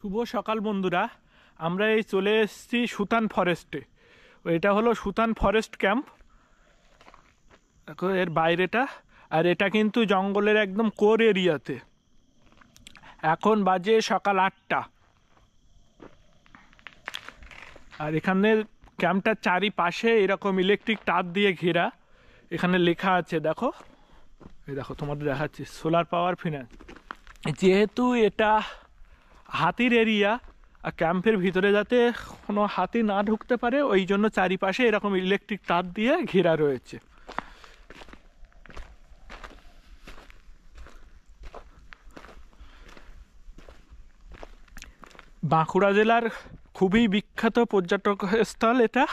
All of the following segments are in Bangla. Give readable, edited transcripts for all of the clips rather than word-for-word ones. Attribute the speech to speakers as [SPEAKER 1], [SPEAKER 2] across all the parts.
[SPEAKER 1] শুভ সকাল বন্ধুরা, আমরা এই চলে এসেছি সুতান ফরেস্টে। এটা হলো সুতান ফরেস্ট ক্যাম্প। দেখো এর বাইরেটা, আর এটা কিন্তু জঙ্গলের একদম কোর এরিয়াতে। এখন বাজে সকাল 8টা। আর এখানের ক্যাম্পটার চারিপাশে এরকম ইলেকট্রিক তার দিয়ে ঘেরা। এখানে লেখা আছে, দেখো এই দেখো তোমাদের দেখাচ্ছি, সোলার পাওয়ার ফিনান্স। যেহেতু এটা হাতির এরিয়া, আর ক্যাম্পের ভিতরে যাতে কোনো হাতি না ঢুকতে পারে, ওই জন্য চারিপাশে এরকম ইলেকট্রিক তার দিয়ে ঘেরা রয়েছে। বাঁকুড়া জেলার খুবই বিখ্যাত পর্যটক স্থল এটা।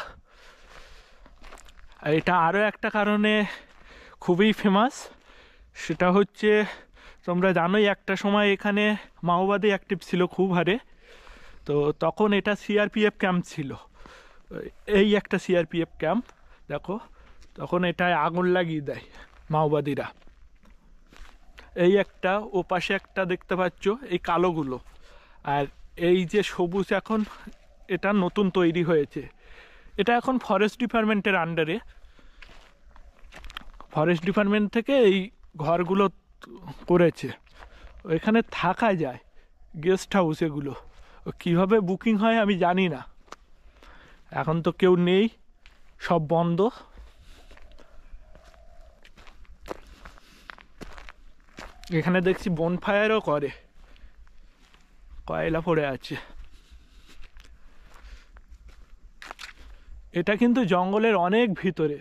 [SPEAKER 1] এটা আরও একটা কারণে খুবই ফেমাস, সেটা হচ্ছে তোমরা জানোই একটা সময় এখানে মাওবাদী অ্যাক্টিভ ছিল খুব হারে। তো তখন এটা সিআরপিএফ ক্যাম্প ছিল, এই একটা সিআরপিএফ ক্যাম্প। দেখো তখন এটায় আগুন লাগিয়ে দেয় মাওবাদীরা। এই একটা, ও পাশে একটা দেখতে পাচ্ছ, এই কালোগুলো। আর এই যে সবুজ, এখন এটা নতুন তৈরি হয়েছে। এটা এখন ফরেস্ট ডিপার্টমেন্টের আন্ডারে। ফরেস্ট ডিপার্টমেন্ট থেকে এই ঘরগুলো করেছে। এখানে থাকা যায়, গেস্ট হাউস। এগুলো কীভাবে বুকিং হয় আমি জানি না, এখন তো কেউ নেই, সব বন্ধ। এখানে দেখছি বনফায়ারও করে, কয়লা পড়ে আছে। এটা কিন্তু জঙ্গলের অনেক ভিতরে।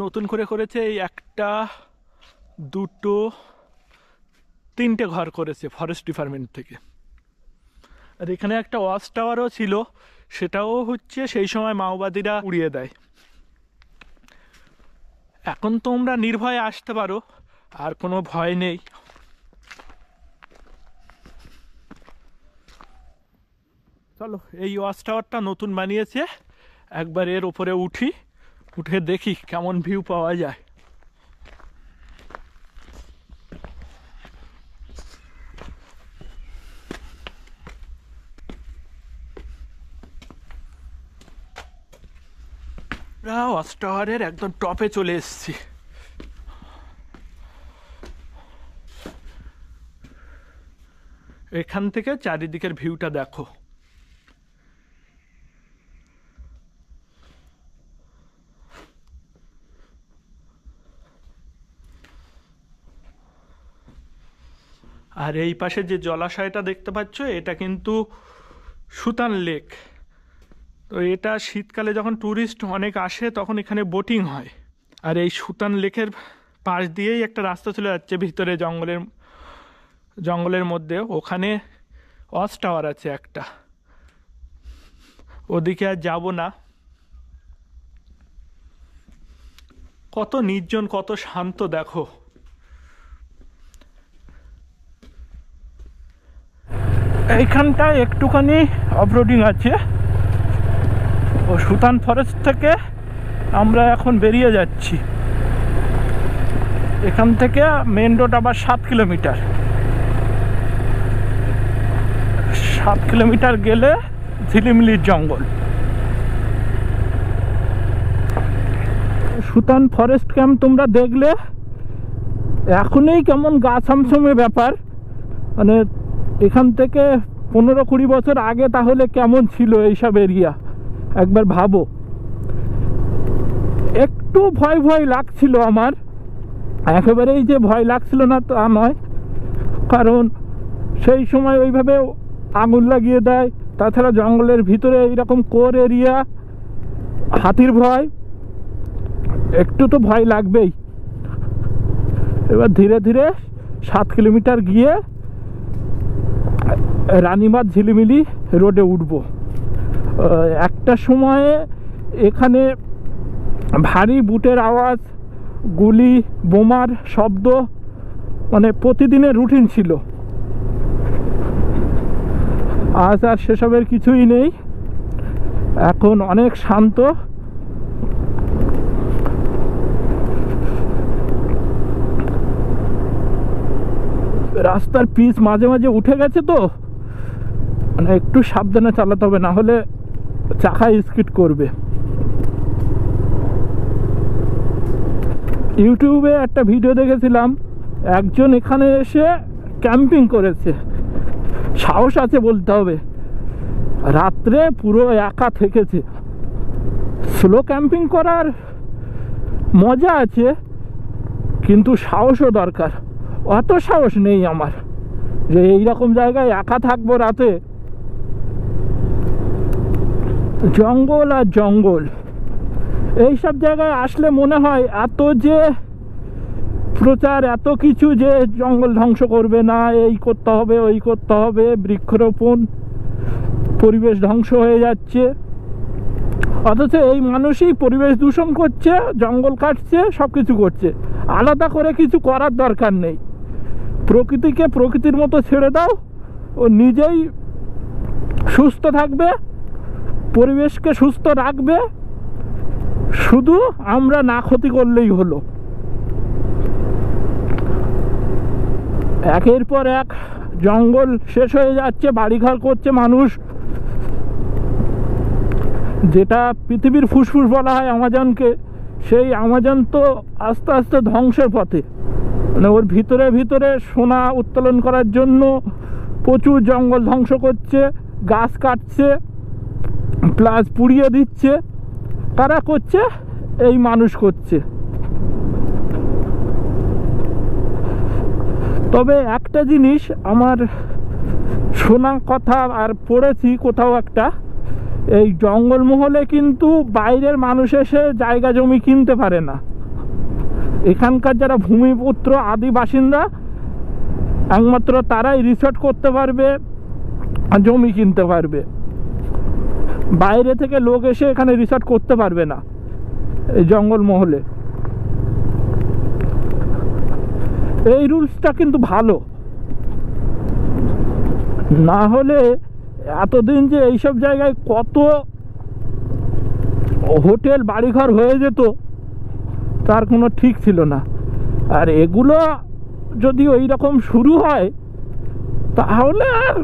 [SPEAKER 1] নতুন করে করেছে, এই একটা, দুটো, 3টে ঘর করেছে ফরেস্ট ডিপার্টমেন্ট থেকে। আর এখানে একটা ওয়াচ টাওয়ারও ছিল, সেটাও হচ্ছে সেই সময় মাওবাদীরা উড়িয়ে দেয়। এখন তোমরা নির্ভয়ে আসতে পারো, আর কোনো ভয় নেই। চলো, এই ওয়াচ টাওয়ারটা নতুন বানিয়েছে, একবার এর ওপরে উঠে দেখি কেমন ভিউ পাওয়া যায়। ওয়াচ টাওয়ারের একদম টপে চলে এসেছি। এখান থেকে চারিদিকের ভিউটা দেখো। আর এই পাশে যে জলাশয়টা দেখতে পাচ্ছ, এটা কিন্তু সুতান লেক। তো এটা শীতকালে যখন ট্যুরিস্ট অনেক আসে, তখন এখানে বোটিং হয়। আর এই সুতান লেকের পাশ দিয়েই একটা রাস্তা চলে যাচ্ছে ভিতরে জঙ্গলের মধ্যে। ওখানে ওয়াচ টাওয়ার আছে একটা, ওদিকে আর যাব না। কত নির্জন, কত শান্ত দেখো। এইখানটা একটুখানি অফরোডিং আছে। ও সুতান ফরেস্ট থেকে আমরা এখন বেরিয়ে যাচ্ছি। এখান থেকে মেন রোড আবার 7 কিলোমিটার। 7 কিলোমিটার গেলে ঝিলিমিলির জঙ্গল। সুতান ফরেস্ট ক্যাম্প তোমরা দেখলে, এখনই কেমন গা ছমছমে ব্যাপার। মানে এখান থেকে 15-20 বছর আগে তাহলে কেমন ছিল এইসব এরিয়া, একবার ভাবো। একটু ভয় ভয় লাগছিল আমার, একেবারেই যে ভয় লাগছিল না তা নয়, কারণ সেই সময় ওইভাবে আগুন লাগিয়ে দেয়। তাছাড়া জঙ্গলের ভিতরে এইরকম কোর এরিয়া, হাতির ভয়, একটু তো ভয় লাগবেই। এবার ধীরে ধীরে 7 কিলোমিটার গিয়ে রানীবাঁধ ঝিলিমিলি রোডে উঠবো। একটা সময়ে এখানে ভারী বুটের আওয়াজ, গুলি, বোমার শব্দ, মানে প্রতিদিনের রুটিন ছিল। আজ আর সেসবের কিছুই নেই, এখন অনেক শান্ত। রাস্তার পিচ মাঝে মাঝে উঠে গেছে, তো মানে একটু সাবধানে চালাতে হবে, না হলে চাকা স্কিড করবে। ইউটিউবে একটা ভিডিও দেখেছিলাম, একজন এখানে এসে ক্যাম্পিং করেছে, সাহস আছে বলতে হবে, রাত্রে পুরো একা থেকেছে। স্লো ক্যাম্পিং করার মজা আছে, কিন্তু সাহসও দরকার। অত সাহস নেই আমার যে এইরকম জায়গায় একা থাকবো রাতে। জঙ্গল আর জঙ্গল, এইসব জায়গায় আসলে মনে হয় এত যে প্রচার, এত কিছু যে জঙ্গল ধ্বংস করবে না, এই করতে হবে ওই করতে হবে, বৃক্ষরোপণ, পরিবেশ ধ্বংস হয়ে যাচ্ছে, অথচ এই মানুষই পরিবেশ দূষণ করছে, জঙ্গল কাটছে, সব কিছু করছে। আলাদা করে কিছু করার দরকার নেই, প্রকৃতিকে প্রকৃতির মতো ছেড়ে দাও, ও নিজেই সুস্থ থাকবে, পরিবেশকে সুস্থ রাখবে, শুধু আমরা না ক্ষতি করলেই হলো। একের পর এক জঙ্গল শেষ হয়ে যাচ্ছে, বাড়িঘর করছে মানুষ, যেটা পৃথিবীর ফুসফুস বলা হয় আমাজনকে, সেই আমাজন তো আস্তে আস্তে ধ্বংসের পথে। মানে ওর ভিতরে ভিতরে সোনা উত্তোলন করার জন্য প্রচুর জঙ্গল ধ্বংস করছে, গাছ কাটছে, প্লাস পুড়িয়ে দিচ্ছে। কারা করছে? এই মানুষ করছে। তবে একটা জিনিস আমার শোনা কথা আর পড়েছি কোথাও একটা, এই জঙ্গলমহলে কিন্তু বাইরের মানুষ এসে জায়গা জমি কিনতে পারে না। এখানকার যারা ভূমিপুত্র আদি বাসিন্দা, একমাত্র তারাই রিসর্ট করতে পারবে, জমি কিনতে পারবে। বাইরে থেকে লোক এসে এখানে রিসর্ট করতে পারবে না এই জঙ্গলমহলে। এই রুলসটা কিন্তু ভালো, না হলে এতদিন যে এইসব জায়গায় কত হোটেল বাড়িঘর হয়ে যেত তার কোনো ঠিক ছিল না। আর এগুলো যদি ওই রকম শুরু হয় তাহলে আর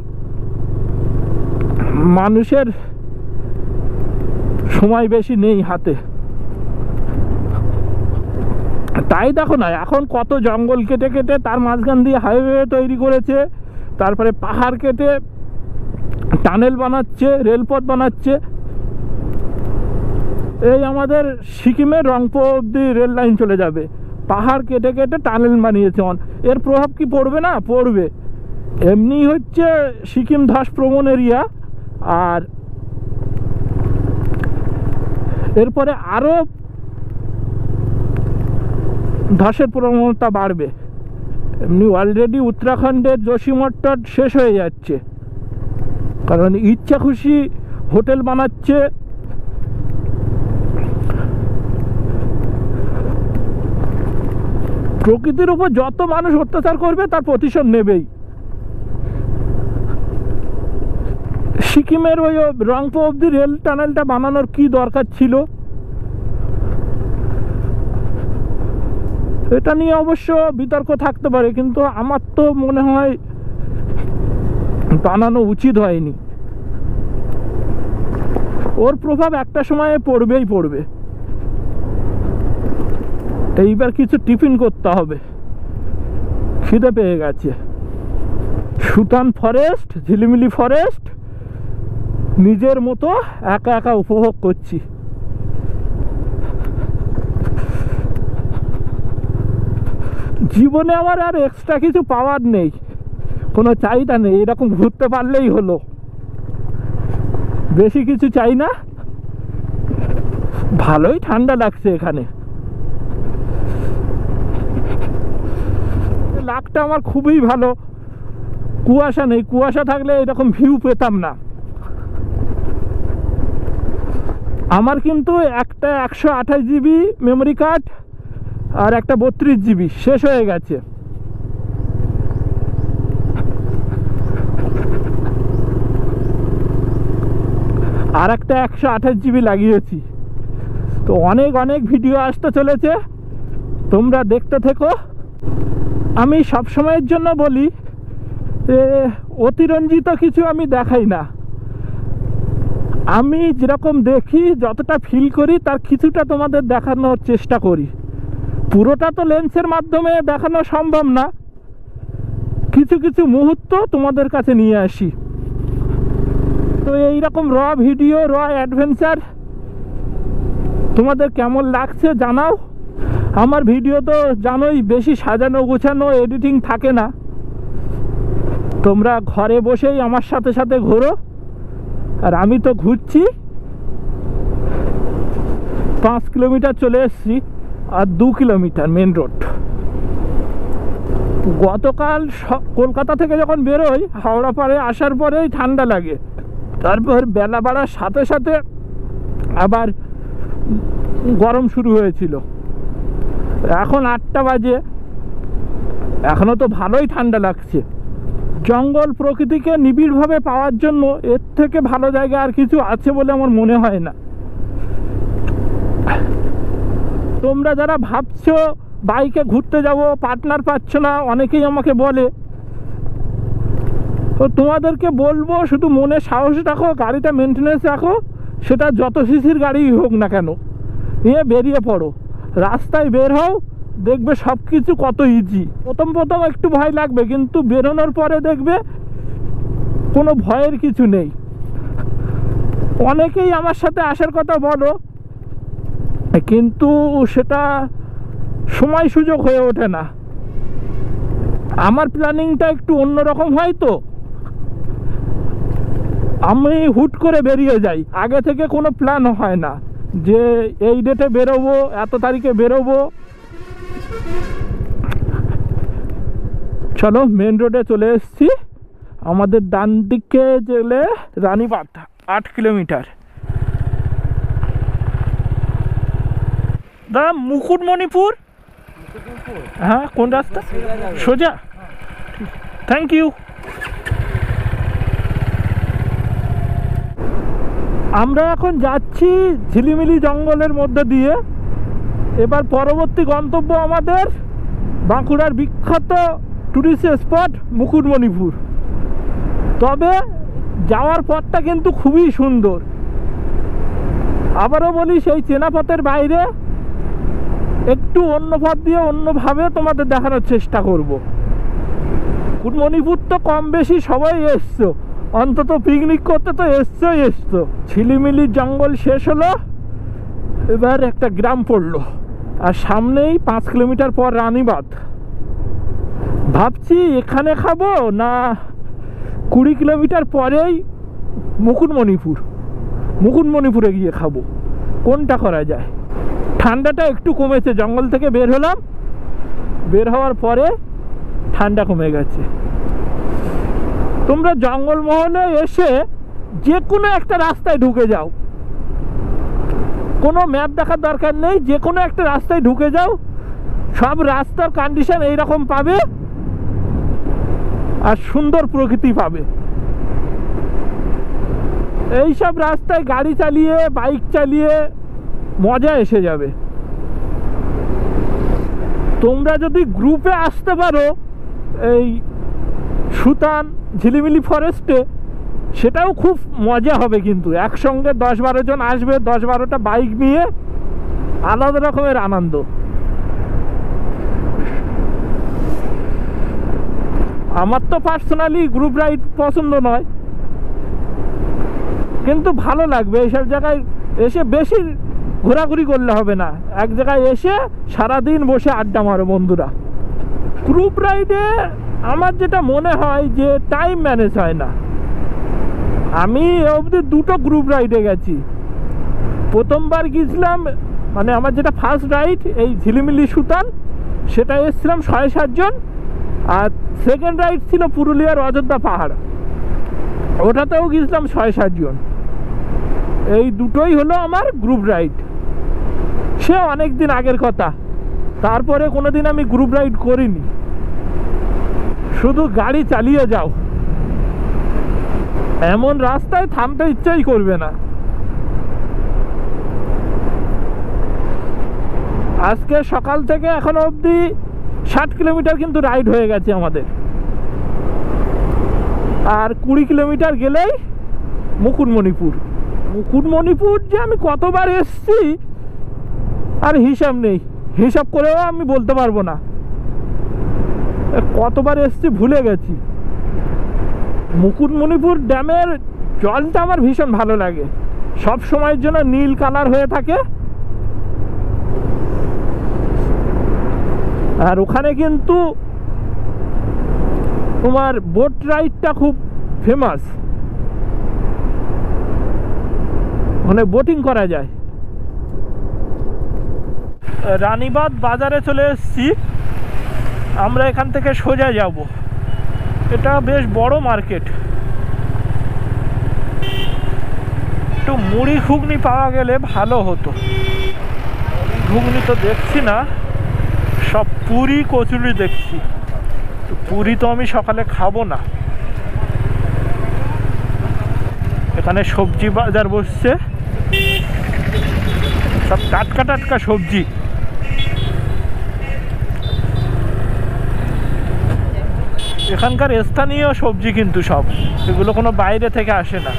[SPEAKER 1] মানুষের সময় বেশি নেই হাতে। তাই দেখো না, এখন কত জঙ্গল কেটে কেটে তার মাঝখান দিয়ে হাইওয়ে তৈরি করেছে, তারপরে পাহাড় কেটে টানেল বানাচ্ছে, রেলপথ বানাচ্ছে। এই আমাদের সিকিমের রংপো অব্দি রেল লাইন চলে যাবে, পাহাড় কেটে কেটে টানেল বানিয়েছে। এর প্রভাব কি পড়বে না? পড়বে। এমনি হচ্ছে সিকিম ধস প্রবণ এরিয়া, আর এরপরে আরও ধসের প্রবণতা বাড়বে। এমনি অলরেডি উত্তরাখণ্ডের যোশীমঠ শেষ হয়ে যাচ্ছে, কারণ ইচ্ছা খুশি হোটেল বানাচ্ছে। প্রকৃতির উপর যত মানুষ অত্যাচার করবে তার প্রতিশোধ নেবেই। সিকিমের ওই রংপো অব্দি রেল টানেলটা বানানোর কি দরকার ছিল? এটা নিয়ে অবশ্য বিতর্ক থাকতে পারে, কিন্তু আমার তো মনে হয় বানানো উচিত হয়নি। ওর প্রভাব একটা সময়ে পড়বেই পড়বে। এইবার কিছু টিফিন করতে হবে, খিদে পেয়ে গেছে। সুতান ফরেস্ট, ঝিলিমিলি ফরেস্ট নিজের মতো একা একা উপভোগ করছি। জীবনে আমার আর এক্সট্রা কিছু পাওয়ার নেই, কোনো চাহিদা নেই, এরকম ঘুরতে পারলেই হলো, বেশি কিছু চাই না। ভালোই ঠান্ডা লাগছে এখানে, লাগটা আমার খুবই ভালো, কুয়াশা নেই। কুয়াশা থাকলে এরকম ভিউ পেতাম না। আমার কিন্তু একটা 128 জিবি মেমোরি কার্ড আর একটা 32 জিবি শেষ হয়ে গেছে। আর একটা 128 জিবি লাগিয়েছি। তো অনেক অনেক ভিডিও আসতে চলেছে, তোমরা দেখতে থেকো। আমি সবসময়ের জন্য বলি, অতিরঞ্জিত কিছু আমি দেখাই না, আমি যেরকম দেখি যতটা ফিল করি তার কিছুটা তোমাদের দেখানোর চেষ্টা করি। পুরোটা তো লেন্সের মাধ্যমে দেখানো সম্ভব না, কিছু কিছু মুহূর্ত তোমাদের কাছে নিয়ে আসি। তো এইরকম র ভিডিও, র অ্যাডভেঞ্চার তোমাদের কেমন লাগছে জানাও। আমার ভিডিও তো জানোই বেশি সাজানো গোছানো এডিটিং থাকে না, তোমরা ঘরে বসেই আমার সাথে সাথে ঘোরো, আর আমি তো ঘুরছি। 5 কিলোমিটার চলে এসেছি, আর 2 কিলোমিটার মেন রোড। গতকাল কলকাতা থেকে যখন বেরোই, হাওড়া পাড়ে আসার পরেই ঠান্ডা লাগে, তারপর বেলা বাড়ার সাথে সাথে আবার গরম শুরু হয়েছিল। এখন 8টা বাজে, এখনও তো ভালোই ঠান্ডা লাগছে। জঙ্গল প্রকৃতিকে নিবিড়ভাবে পাওয়ার জন্য এর থেকে ভালো জায়গা আর কিছু আছে বলে আমার মনে হয় না। তোমরা যারা ভাবছো বাইকে ঘুরতে যাব, পার্টনার পাচ্ছ না, অনেকেই আমাকে বলে, তো তোমাদেরকে বলবো শুধু মনে সাহস রাখো, গাড়িটা মেনটেনেন্স রাখো, সেটা যত সিসির গাড়ি হোক না কেন, নিয়ে বেরিয়ে পড়ো, রাস্তায় বের হও, দেখবে সব কিছু কত ইজি। প্রথম প্রথম একটু ভয় লাগবে, কিন্তু বেরোনোর পরে দেখবে কোনো ভয়ের কিছু নেই। অনেকেই আমার সাথে আসার কথা বলো, কিন্তু সেটা সময় সুযোগ হয়ে ওঠে না। আমার প্ল্যানিংটা একটু অন্যরকম হয়, তো আমি হুট করে বেরিয়ে যাই, আগে থেকে কোনো প্ল্যান হয় না যে এই ডেটে বেরোবো, এত তারিখে বেরোবো। চলো মেন রোডে চলে এসেছি, আমাদের ডান দিকে গেলে রানীবাঁধ 8 কিলোমিটার। দাদা মুকুটমণিপুর, হ্যাঁ কোন রাস্তা? সোজা, থ্যাংক ইউ। আমরা এখন যাচ্ছি ঝিলিমিলি জঙ্গলের মধ্যে দিয়ে। এবার পরবর্তী গন্তব্য আমাদের বাঁকুড়ার বিখ্যাত টুরিস্ট স্পট মুকুটমণিপুর। তবে যাওয়ার পথটা কিন্তু খুবই সুন্দর। আবারও বলি, সেই চেনা পথের বাইরে একটু অন্য পথ দিয়ে অন্যভাবে তোমাদের দেখানোর চেষ্টা করব। মুকুটমণিপুর তো কম বেশি সবাই এসছো, অন্তত পিকনিক করতে তো এসছো। ঝিলিমিলি জঙ্গল শেষ হলো, এবার একটা গ্রাম পড়লো, আর সামনেই 5 কিলোমিটার পর রানীবাঁধ। ভাবছি এখানে খাবো না 20 কিলোমিটার পরেই মুকুটমণিপুরে গিয়ে খাবো, কোনটা করা যায়। ঠান্ডাটা একটু কমেছে, জঙ্গল থেকে বের হলাম, বের হওয়ার পরে ঠান্ডা কমে গেছে। তোমরা জঙ্গলমহলে এসে যে কোনো একটা রাস্তায় ঢুকে যাও, কোনো ম্যাপ দেখার দরকার নেই, যে কোনো একটা রাস্তায় ঢুকে যাও, সব রাস্তার কন্ডিশন এইরকম পাবে, আর সুন্দর প্রকৃতি পাবে। এইসব রাস্তায় গাড়ি চালিয়ে, বাইক চালিয়ে মজা এসে যাবে। তোমরা যদি গ্রুপে আসতে পারো এই সুতান ঝিলিমিলি ফরেস্টে, সেটাও খুব মজা হবে। কিন্তু একসঙ্গে 10-12 জন আসবে, 10-12টা বাইক নিয়ে, আলাদা রকমের আনন্দ। আমার তো পার্সোনালি গ্রুপ রাইড পছন্দ নয়, কিন্তু ভালো লাগবে এইসব জায়গায় এসে। বেশি ঘোরাঘুরি করলে হবে না, এক জায়গায় এসে সারাদিন বসে আড্ডা মারো বন্ধুরা। গ্রুপ রাইডে আমার যেটা মনে হয় যে টাইম ম্যানেজ হয় না। আমি অবধি 2টো গ্রুপ রাইডে গেছি। প্রথমবার গিয়েছিলাম, মানে আমার যেটা ফার্স্ট রাইড এই ঝিলিমিলি সুতান, সেটা এসেছিলাম 6-7 জন। আর সেকেন্ড রাইড ছিল পুরুলিয়ার অযোধ্যা পাহাড়, ওটাতেও গিয়েছিলাম 6-7 জন। এই দুটোই হলো আমার গ্রুপ রাইড, সে অনেক দিন আগের কথা। তারপরে কোনোদিন আমি গ্রুপ রাইড করিনি, শুধু গাড়ি চালিয়ে যাও, এমন রাস্তায় থামতে ইচ্ছাই করবে না। আজকে সকাল থেকে এখনো অবধি 60 কিলোমিটার কিন্তু রাইড হয়ে গেছে আমাদের। আর 20 কিলোমিটার গেলেই মুকুটমণিপুর। মুকুটমণিপুর যে আমি কতবার এসছি আর হিসাব নেই, হিসাব করেও আমি বলতে পারবো না কতবার এসছি, ভুলে গেছি। মুকুটমণিপুর ড্যামের জলটা আমার ভীষণ ভালো লাগে, সব সময়ের জন্য নীল কালার হয়ে থাকে। আর ওখানে কিন্তু তোমার বোট রাইডটা খুব ফেমাস, ওখানে বোটিং করা যায়। রানীবাঁধ বাজারে চলে এসেছি আমরা, এখান থেকে সোজা যাব। এটা বেশ বড় মার্কেট। একটু মুড়ি ঘুগনি পাওয়া গেলে ভালো হতো। ঘুগনি তো দেখছি না, সব পুরি কচুরি দেখছি। পুরি তো আমি সকালে খাবো না। এখানে সবজি বাজার বসছে, সব টাটকা টাটকা সবজি। এখানকার স্থানীয় সবজি কিন্তু সব, এগুলো কোনো বাইরে থেকে আসে না।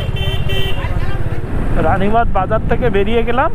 [SPEAKER 1] রানীবাঁধ বাজার থেকে বেরিয়ে গেলাম।